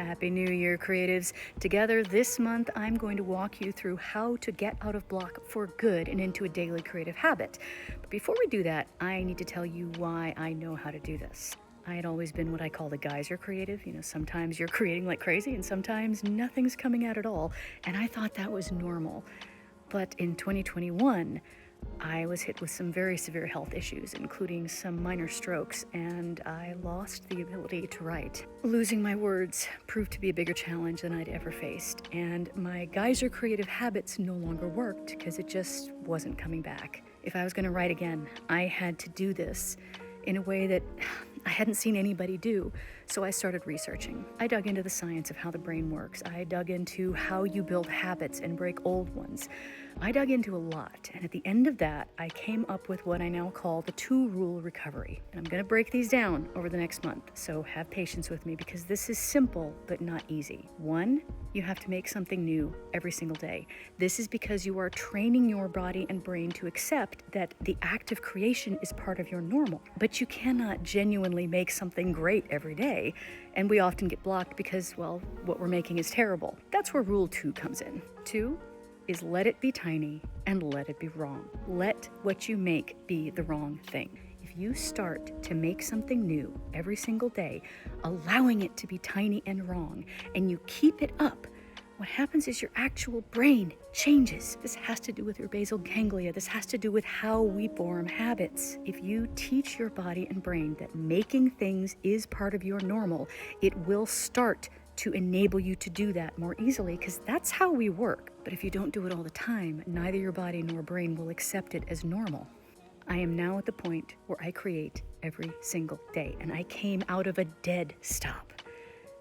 Happy New Year, creatives. Together this month, I'm going to walk you through how to get out of block for good and into a daily creative habit. But before we do that, I need to tell you why I know how to do this. I had always been what I call the geyser creative. Sometimes you're creating like crazy and sometimes nothing's coming out at all. And I thought that was normal. But in 2021, I was hit with some very severe health issues, including some minor strokes, and I lost the ability to write. Losing my words proved to be a bigger challenge than I'd ever faced, and my geyser creative habits no longer worked because it just wasn't coming back. If I was going to write again, I had to do this in a way that I hadn't seen anybody do, so I started researching. I dug into the science of how the brain works. I dug into how you build habits and break old ones. I dug into a lot, and at the end of that, I came up with what I now call the 2-rule recovery. And I'm going to break these down over the next month, so have patience with me because this is simple but not easy. 1, you have to make something new every single day. This is because you are training your body and brain to accept that the act of creation is part of your normal. But you cannot genuinely make something great every day, and we often get blocked because, well, what we're making is terrible. That's where rule 2 comes in. 2 is let it be tiny and let it be wrong. Let what you make be the wrong thing. If you start to make something new every single day, allowing it to be tiny and wrong, and you keep it up, what happens is your actual brain changes. This has to do with your basal ganglia. This has to do with how we form habits. If you teach your body and brain that making things is part of your normal, it will start to enable you to do that more easily because that's how we work. But if you don't do it all the time, neither your body nor brain will accept it as normal. I am now at the point where I create every single day, and I came out of a dead stop.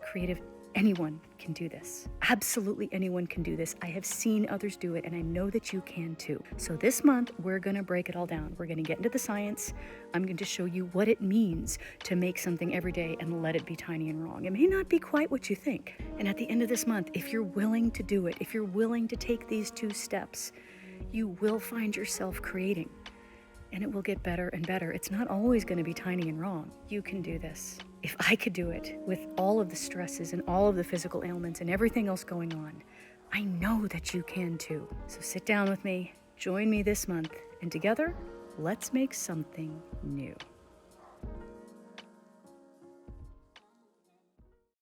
Creative, anyone can do this. Absolutely anyone can do this. I have seen others do it, and I know that you can too. So this month, we're gonna break it all down. We're gonna get into the science. I'm going to show you what it means to make something every day and let it be tiny and wrong. It may not be quite what you think. And at the end of this month, if you're willing to do it, if you're willing to take these 2 steps, you will find yourself creating. And it will get better and better. It's not always going to be tiny and wrong. You can do this. If I could do it with all of the stresses and all of the physical ailments and everything else going on, I know that you can too. So sit down with me, join me this month, and together, let's make something new.